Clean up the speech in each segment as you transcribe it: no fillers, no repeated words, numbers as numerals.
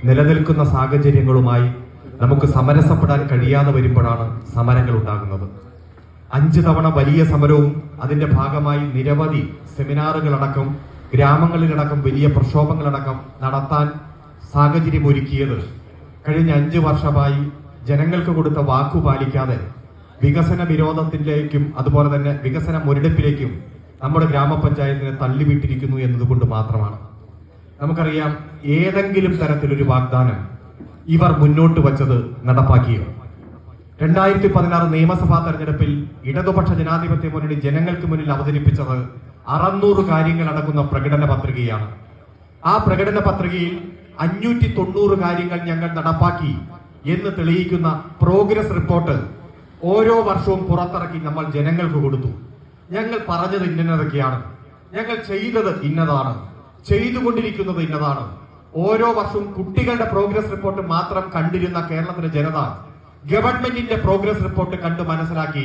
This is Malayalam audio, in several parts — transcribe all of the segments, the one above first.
നിലനിൽക്കുന്ന സാഹചര്യങ്ങളുമായി നമുക്ക് സമരസപ്പെടാൻ കഴിയാതെ വരുമ്പോഴാണ് സമരങ്ങൾ ഉണ്ടാകുന്നത്. 5 തവണ വലിയ സമരവും അതിന്റെ ഭാഗമായി നിരവധി സെമിനാറുകളടക്കം ഗ്രാമങ്ങളിലടക്കം വലിയ പ്രക്ഷോഭങ്ങളടക്കം നടത്താൻ സാഹചര്യമൊരുക്കിയത് കഴിഞ്ഞ 5 വർഷമായി ജനങ്ങൾക്ക് കൊടുത്ത വാക്കു പാലിക്കാതെ വികസന വിരോധത്തിലേക്കും അതുപോലെ തന്നെ വികസന മുരടിപ്പിലേക്കും നമ്മുടെ ഗ്രാമപഞ്ചായത്തിനെ തള്ളിവിട്ടിരിക്കുന്നു എന്നതുകൊണ്ട് മാത്രമാണ്. നമുക്കറിയാം, ഏതെങ്കിലും തരത്തിലൊരു വാഗ്ദാനം ഇവർ മുന്നോട്ട് വച്ചത് നടപ്പാക്കിയോ? 2016 നിയമസഭാ തെരഞ്ഞെടുപ്പിൽ ഇടതുപക്ഷ ജനാധിപത്യ മുന്നണി ജനങ്ങൾക്ക് മുന്നിൽ അവതരിപ്പിച്ചത് 600 കാര്യങ്ങൾ അടങ്ങുന്ന പ്രകടന പത്രികയാണ്. ആ പ്രകടന പത്രികയിൽ 590 കാര്യങ്ങൾ ഞങ്ങൾ നടപ്പാക്കി എന്ന് തെളിയിക്കുന്ന പ്രോഗ്രസ് റിപ്പോർട്ട് ഓരോ വർഷവും പുറത്തിറക്കി നമ്മൾ ജനങ്ങൾക്ക് കൊടുത്തു. ഞങ്ങൾ പറഞ്ഞത് ഇന്നതൊക്കെയാണ്, ഞങ്ങൾ ചെയ്തത് ഇന്നതാണ്, ചെയ്തുകൊണ്ടിരിക്കുന്നത് ഇന്നതാണ്. ഓരോ വർഷവും കുട്ടികളുടെ പ്രോഗ്രസ് റിപ്പോർട്ട് മാത്രം കണ്ടിരുന്ന കേരളത്തിലെ ജനത ഗവൺമെന്റിന്റെ പ്രോഗ്രസ് റിപ്പോർട്ട് കണ്ട് മനസ്സിലാക്കി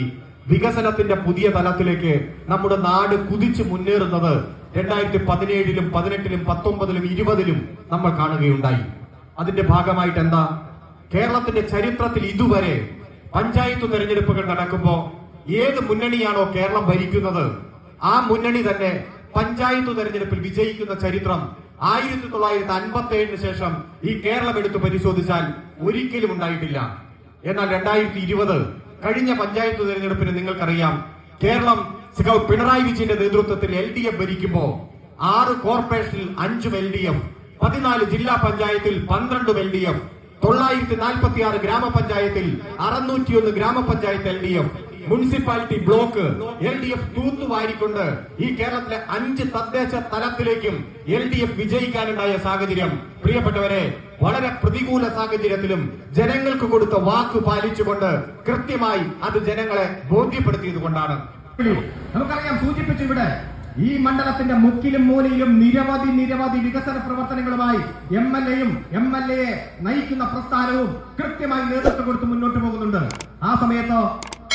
വികസനത്തിന്റെ പുതിയ തലത്തിലേക്ക് നമ്മുടെ നാട് കുതിച്ചു മുന്നേറുന്നത് 2017-ലും 18-ലും 19-ലും 20-ലും നമ്മൾ കാണുകയുണ്ടായി. അതിന്റെ ഭാഗമായിട്ട് എന്താ, കേരളത്തിന്റെ ചരിത്രത്തിൽ ഇതുവരെ പഞ്ചായത്ത് തെരഞ്ഞെടുപ്പുകൾ നടക്കുമ്പോൾ ഏത് മുന്നണിയാണോ കേരളം ഭരിക്കുന്നത് ആ മുന്നണി തന്നെ പഞ്ചായത്ത് തെരഞ്ഞെടുപ്പിൽ വിജയിക്കുന്ന ചരിത്രം 1957 ശേഷം ഈ കേരളം എടുത്തു പരിശോധിച്ചാൽ ഒരിക്കലും ഉണ്ടായിട്ടില്ല. എന്നാൽ 2020 കഴിഞ്ഞ പഞ്ചായത്ത് തെരഞ്ഞെടുപ്പിന് നിങ്ങൾക്കറിയാം, കേരളം പിണറായി വിജയന്റെ നേതൃത്വത്തിൽ LDF ഭരിക്കുമ്പോൾ 6 കോർപ്പറേഷനിൽ 5 LDF, 14 ജില്ലാ പഞ്ചായത്തിൽ 12 LDF, 946 ഗ്രാമപഞ്ചായത്തിൽ 601 ഗ്രാമപഞ്ചായത്ത് LDF, മുനിസിപ്പാലിറ്റി ബ്ലോക്ക് LDF തൂത്തുവാരിക്കൊണ്ട് ഈ കേരളത്തിലെ 5 തദ്ദേശ തലത്തിലേക്കും LDF വിജയിക്കാനുണ്ടായ സാഹചര്യം, പ്രിയപ്പെട്ടവരെ, വളരെ പ്രതികൂല സാഹചര്യത്തിലും ജനങ്ങൾക്ക് കൊടുത്ത വാക്ക് പാലിച്ചുകൊണ്ട് കൃത്യമായി അത് ജനങ്ങളെ ബോധ്യപ്പെടുത്തിയത് കൊണ്ടാണ്. നമുക്കറിയാം, സൂചിപ്പിച്ചു, ഇവിടെ ഈ മണ്ഡലത്തിന്റെ മുക്കിലും മൂലയിലും നിരവധി വികസന പ്രവർത്തനങ്ങളുമായി MLAയും MLAയെ നയിക്കുന്ന പ്രസ്ഥാനവും കൃത്യമായി നേതൃത്വം കൊടുത്ത് മുന്നോട്ട് പോകുന്നുണ്ട്. ആ സമയത്ത്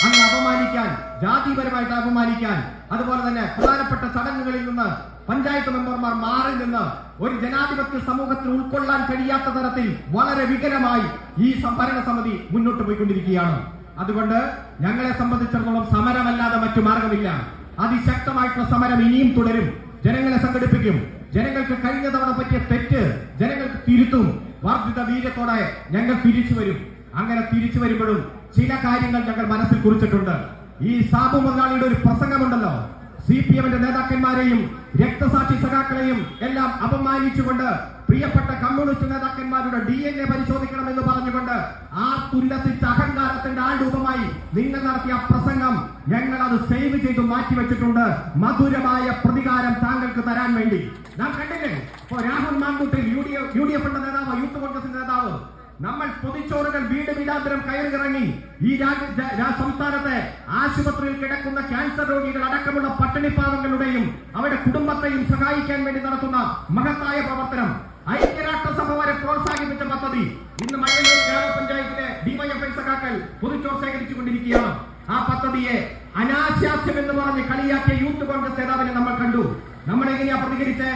അങ്ങ് അപമാനിക്കാൻ, ജാതിപരമായിട്ട് അപമാനിക്കാൻ, അതുപോലെ തന്നെ പ്രധാനപ്പെട്ട ചടങ്ങുകളിൽ നിന്ന് പഞ്ചായത്ത് മെമ്പർമാർ മാറി നിന്ന് ഒരു ജനാധിപത്യ സമൂഹത്തിൽ ഉൾക്കൊള്ളാൻ കഴിയാത്ത തരത്തിൽ വളരെ വികലമായി ഈ ഭരണസമിതി മുന്നോട്ട് പോയിക്കൊണ്ടിരിക്കുകയാണ്. അതുകൊണ്ട് ഞങ്ങളെ സംബന്ധിച്ചിടത്തോളം സമരമല്ലാതെ മറ്റു മാർഗമില്ല. അതിശക്തമായിട്ടുള്ള സമരം ഇനിയും തുടരും. ജനങ്ങളെ സംഘടിപ്പിക്കും. ജനങ്ങൾക്ക് കഴിഞ്ഞ തവണ പറ്റിയ തെറ്റ് ജനങ്ങൾക്ക് തിരുത്തും. വർദ്ധിത വീര്യത്തോടെ ഞങ്ങൾ തിരിച്ചു വരും. അങ്ങനെ തിരിച്ചു വരുമ്പോഴും ചില കാര്യങ്ങൾ ഞങ്ങൾ മനസ്സിൽ കുറിച്ചിട്ടുണ്ട്. ഈ സാബു മുതലാളിയുടെ ഒരു പ്രസംഗമുണ്ടല്ലോ, CPM-ന്റെ നേതാക്കന്മാരെയും രക്തസാക്ഷി സഖാക്കളെയും എല്ലാം അപമാനിച്ചുകൊണ്ട് പ്രിയപ്പെട്ട കമ്മ്യൂണിസ്റ്റ് നേതാക്കന്മാരുടെ DNA പരിശോധിക്കണമെന്ന് പറഞ്ഞുകൊണ്ട് ആ തുല്ലസിച്ച അഹങ്കാരത്തിന്റെ ആരൂപമായി നിങ്ങൾ നടത്തിയ പ്രസംഗം ഞങ്ങൾ അത് സേവ് ചെയ്ത് മാറ്റിവെച്ചിട്ടുണ്ട്. മധുരമായ പ്രതികാരം താങ്കൾക്ക് തരാൻ വേണ്ടി. നാം കണ്ടില്ലേ, ഇപ്പോ രാഹുൽ മാങ്കൂട്ടിൽ UDF-ന്റെ നേതാവ്, യൂത്ത് കോൺഗ്രസിന്റെ നേതാവ്, നമ്മൾ പൊതിച്ചോറുകൾ വീട് വീടാന്തരം കയറിയിറങ്ങി ഈ സംസ്ഥാനത്തെ ആശുപത്രിയിൽ കിടക്കുന്ന ക്യാൻസർ രോഗികൾ അടക്കമുള്ള പട്ടിണിപ്പാവങ്ങളുടെയും അവരുടെ കുടുംബത്തെയും സഹായിക്കാൻ വേണ്ടി നടത്തുന്ന മഹത്തായ പ്രവർത്തനം, ഐക്യരാഷ്ട്രസഭ വരെ പ്രോത്സാഹിപ്പിച്ച പദ്ധതി ഇന്ന് മയ്യന്നൂർ ഗ്രാമപഞ്ചായത്തിലെ DYFI സഖാക്കൾ പൊതിച്ചോർ ശേഖരിച്ചുകൊണ്ടിരിക്കുകയാണ്. ആ പദ്ധതിയെ അനാശാസ്യം എന്ന് പറഞ്ഞ് കളിയാക്കിയ യൂത്ത് കോൺഗ്രസ് നേതാവിനെ നമ്മൾ കണ്ടു. നമ്മൾ എങ്ങനെയാ പ്രതികരിച്ചേ?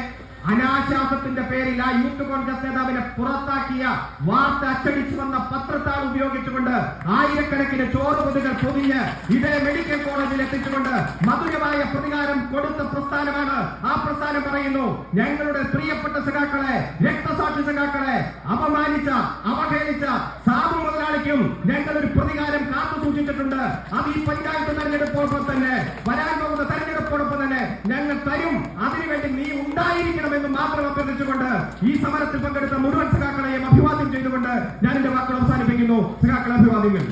അനാശാസത്തിന്റെ പേരിൽ ആ യൂത്ത് കോൺഗ്രസ് നേതാവിനെ പുറത്താക്കിയ വാർത്ത അച്ചടിച്ചു വന്ന പത്രത്താൾ ഉപയോഗിച്ചുകൊണ്ട് ആയിരക്കണക്കിന് ചോറുപൊതികൾ പൊതിഞ്ഞ് ഇതേ മെഡിക്കൽ കോളേജിൽ എത്തിച്ചുകൊണ്ട് മധുരമായ പ്രതികാരം കൊടുത്ത പ്രസ്ഥാനമാണ്. ആ പ്രസ്ഥാനം പറയുന്നു, ഞങ്ങളുടെ പ്രിയപ്പെട്ട സഖാക്കളെ, രക്തസാക്ഷി സഖാക്കളെ അപമാനിച്ച, അവഹേളിച്ച സാബു മുതലാളിക്കും ഞങ്ങൾ ഒരു പ്രതികാരം കാത്തു സൂക്ഷിച്ചിട്ടുണ്ട്. അത് ഈ പഞ്ചായത്ത് തെരഞ്ഞെടുപ്പോടൊപ്പം തന്നെ, വരാൻ പോകുന്ന തെരഞ്ഞെടുപ്പോടൊപ്പം തന്നെ ഞങ്ങൾ തരും. അതിനുവേണ്ടി നീ ഉണ്ടായിരിക്കണം എന്ന് മാത്രം അഭ്യർത്ഥിച്ചുകൊണ്ട് ഈ സമരത്തിൽ പങ്കെടുത്ത മുഴുവൻ സഖാക്കളെയും അഭിവാദ്യം ചെയ്തുകൊണ്ട് ഞാൻ എന്റെ വാക്കുകൾ അവസാനിപ്പിക്കുന്നു. സഖാക്കളെ അഭിവാദ്യങ്ങൾ.